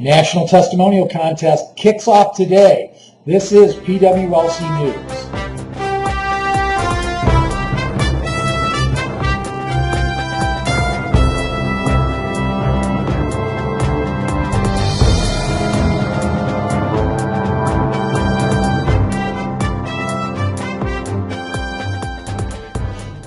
National Testimonial Contest kicks off today. This is PWLC News.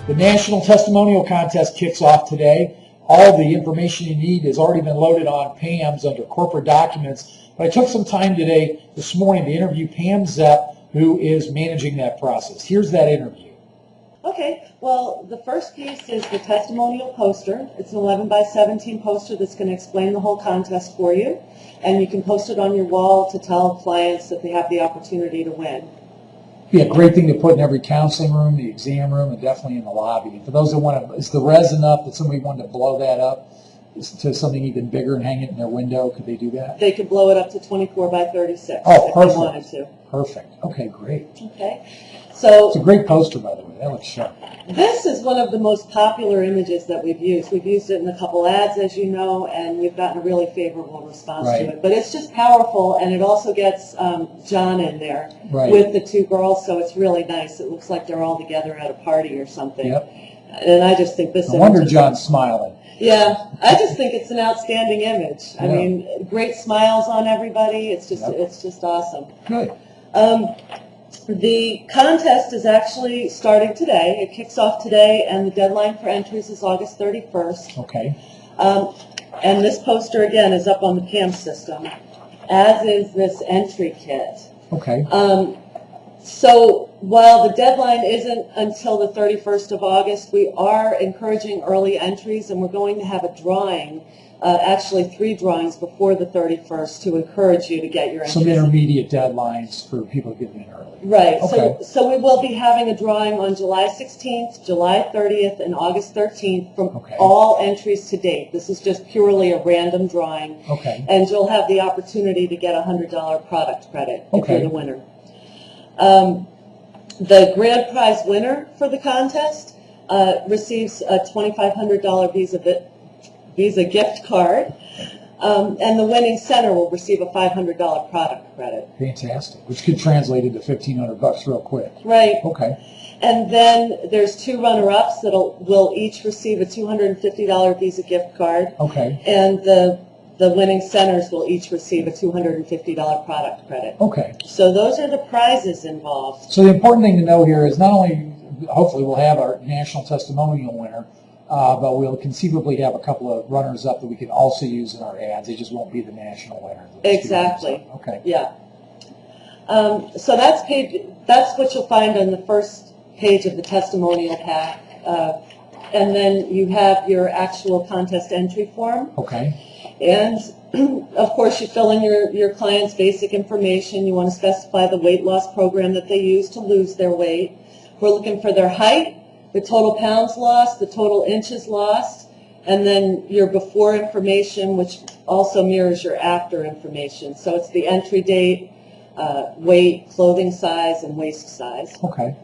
The National Testimonial Contest kicks off today. All the information you need has already been loaded on PAMS under corporate documents. But I took some time this morning to interview Pam Zepp, who is managing that process. Here's that interview. Okay, well, the first piece is the testimonial poster. It's an 11 by 17 poster that's going to explain the whole contest for you. And you can post it on your wall to tell clients that they have the opportunity to win. Be a great thing to put in every counseling room, the exam room, and definitely in the lobby. For those that want to, is the resin up that somebody wanted to blow that up to something even bigger and hang it in their window? Could they do that? They could blow it up to 24 by 36 if they wanted to. Perfect. Okay, great. Okay. So it's a great poster, by the way. That looks sharp. This is one of the most popular images that we've used. We've used it in a couple ads, as you know, and we've gotten a really favorable response to it. But it's just powerful, and it also gets John in there with the two girls, so it's really nice. It looks like they're all together at a party or something. Yep. And I just think this. No wonder John's smiling. Yeah, I just think it's an outstanding image. I mean, great smiles on everybody. It's just awesome. Good. The contest is actually starting today. It kicks off today, and the deadline for entries is August 31st. Okay. And this poster, again, is up on the PAM system, as is this entry kit. Okay. So while the deadline isn't until the 31st of August, we are encouraging early entries, and we're going to have a drawing, actually 3 drawings before the 31st to encourage you to get your entries. Some intermediate deadlines for people to get in early. Right. Okay. So we will be having a drawing on July 16th, July 30th, and August 13th from all entries to date. This is just purely a random drawing. Okay. And you'll have the opportunity to get a $100 product credit if you're the winner. The grand prize winner for the contest receives a $2,500 Visa gift card. And the winning center will receive a $500 product credit. Fantastic. Which could translate into $1,500 real quick. Right. Okay. And then there's 2 runner-ups that will each receive a $250 Visa gift card. Okay. And the winning centers will each receive a $250 product credit. Okay. So those are the prizes involved. So the important thing to know here is not only, hopefully we'll have our national testimonial winner, but we'll conceivably have a couple of runners-up that we can also use in our ads. They just won't be the national winner. Exactly. Okay. Yeah. So that's what you'll find on the first page of the testimonial pack. And then you have your actual contest entry form. Okay. And, of course, you fill in your client's basic information. You want to specify the weight loss program that they use to lose their weight. We're looking for their height, the total pounds lost, the total inches lost, and then your before information, which also mirrors your after information. So it's the entry date, weight, clothing size, and waist size. Okay.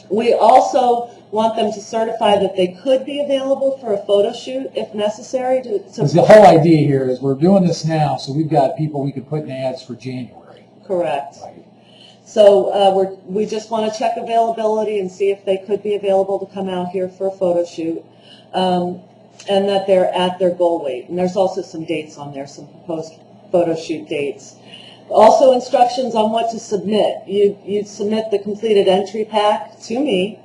We also want them to certify that they could be available for a photo shoot if necessary. Because the whole idea here is we're doing this now, so we've got people we could put in ads for January. Correct. Right. So we just want to check availability and see if they could be available to come out here for a photo shoot, and that they're at their goal weight. And there's also some dates on there, some proposed photo shoot dates. Also instructions on what to submit. You submit the completed entry pack to me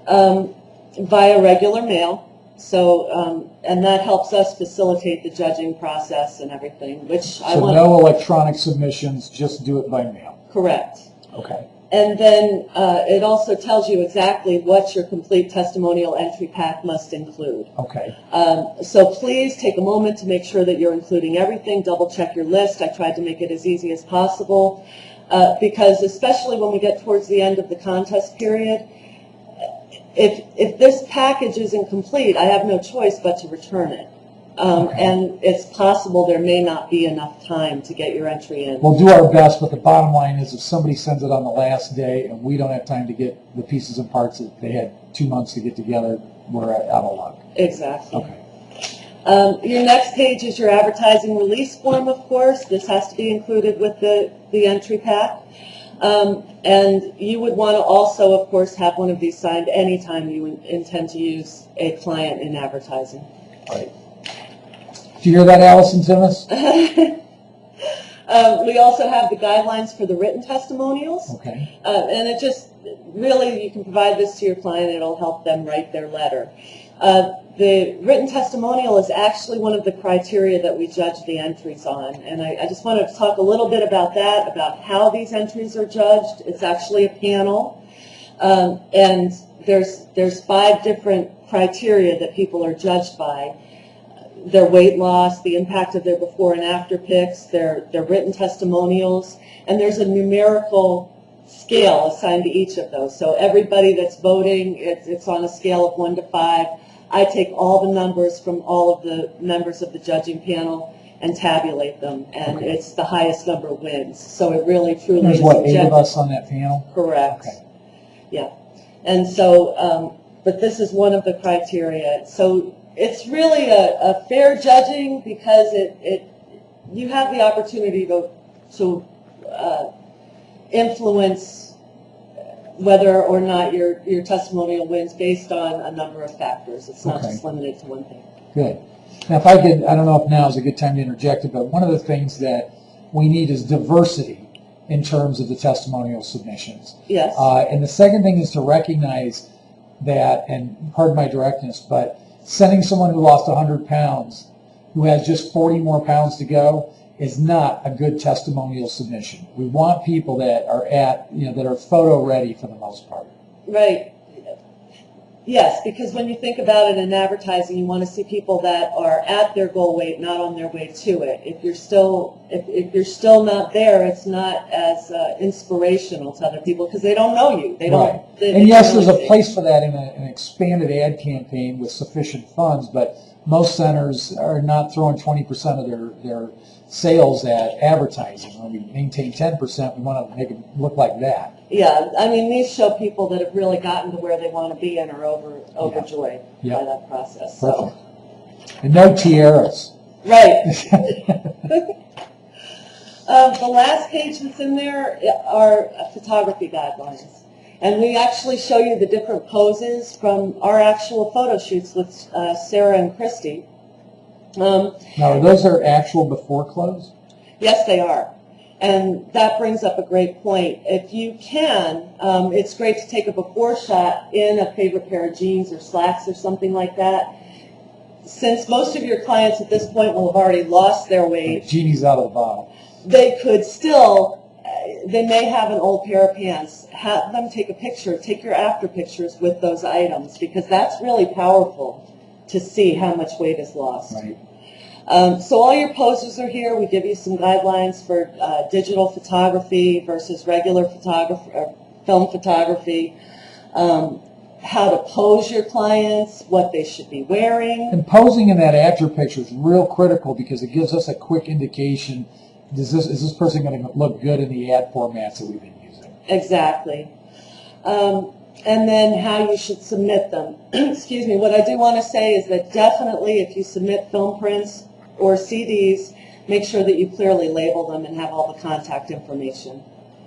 via regular mail. So, and that helps us facilitate the judging process and everything, So no electronic submissions, just do it by mail. Correct. Okay. And then it also tells you exactly what your complete testimonial entry pack must include. Okay. So please take a moment to make sure that you're including everything. Double check your list. I tried to make it as easy as possible because especially when we get towards the end of the contest period, if this package isn't complete, I have no choice but to return it. And it's possible there may not be enough time to get your entry in. We'll do our best, but the bottom line is if somebody sends it on the last day and we don't have time to get the pieces and parts that they had 2 months to get together, we're out of luck. Exactly. Okay. Your next page is your advertising release form, of course. This has to be included with the entry pack. And you would want to also, of course, have one of these signed anytime you intend to use a client in advertising. Right. Did you hear that, Allison Timmis? We also have the guidelines for the written testimonials. Okay. And it just, really, you can provide this to your client. It'll help them write their letter. The written testimonial is actually one of the criteria that we judge the entries on. And I just wanted to talk a little bit about that, about how these entries are judged. It's actually a panel. And there's 5 different criteria that people are judged by. Their weight loss, the impact of their before and after pics, their written testimonials, and there's a numerical scale assigned to each of those. So everybody that's voting, it's on a scale of 1 to 5. I take all the numbers from all of the members of the judging panel and tabulate them, and okay. It's the highest number wins. So it really, truly There's is what, 8 of us on that panel? Correct. Okay. Yeah. And so, but this is one of the criteria. So it's really a fair judging because you have the opportunity to influence whether or not your testimonial wins based on a number of factors. It's not just limited to one thing. Good. Now, if I could, I don't know if now is a good time to interject it, but one of the things that we need is diversity in terms of the testimonial submissions. Yes. And the second thing is to recognize that, and pardon my directness, but sending someone who lost 100 pounds who has just 40 more pounds to go is not a good testimonial submission. We want people that are that are photo ready for the most part. Right. Yes, because when you think about it in advertising, you want to see people that are at their goal weight, not on their way to it. If you're still not there, it's not as inspirational to other people because they don't know you. They don't. Right. They and yes, don't there's a place for that in an expanded ad campaign with sufficient funds, but most centers are not throwing 20% of their sales at advertising. When we maintain 10%, we want to make it look like that. Yeah, I mean, these show people that have really gotten to where they want to be and are overjoyed by that process. So. And no tiaras. Right. The last page that's in there are photography guidelines. And we actually show you the different poses from our actual photo shoots with Sarah and Christy. Now, those are actual before clothes? Yes, they are. And that brings up a great point. If you can, it's great to take a before shot in a favorite pair of jeans or slacks or something like that. Since most of your clients at this point will have already lost their weight, genie's out of the bottle. They could still, they may have an old pair of pants. Have them take a picture, take your after pictures with those items because that's really powerful to see how much weight is lost. Right. So all your poses are here. We give you some guidelines for digital photography versus regular photography, or film photography, how to pose your clients, what they should be wearing. And posing in that after picture is real critical because it gives us a quick indication, is this person going to look good in the ad formats that we've been using? Exactly. And then how you should submit them. Excuse me. What I do want to say is that definitely if you submit film prints or CDs, make sure that you clearly label them and have all the contact information.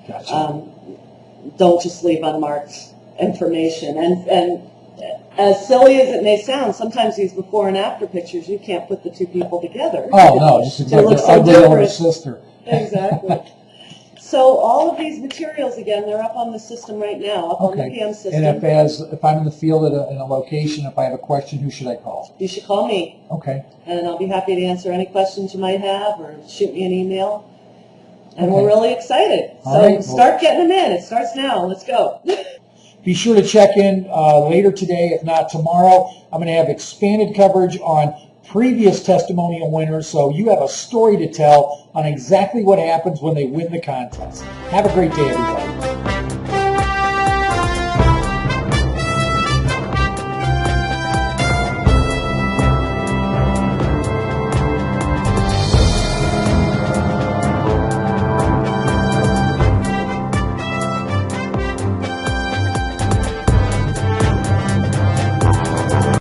Gotcha. Don't just leave unmarked information. And as silly as it may sound, sometimes these before and after pictures, you can't put the two people together. Oh, no. Just they look so ugly older different. sister. Exactly. So all of these materials, again, they're up on the system right now, up on the PM system. And if I'm in the field in a location, if I have a question, who should I call? You should call me. Okay. And I'll be happy to answer any questions you might have or shoot me an email. And we're really excited. So start getting them in. It starts now. Let's go. Be sure to check in later today, if not tomorrow. I'm going to have expanded coverage on previous testimonial winners, so you have a story to tell on exactly what happens when they win the contest. Have a great day, everybody.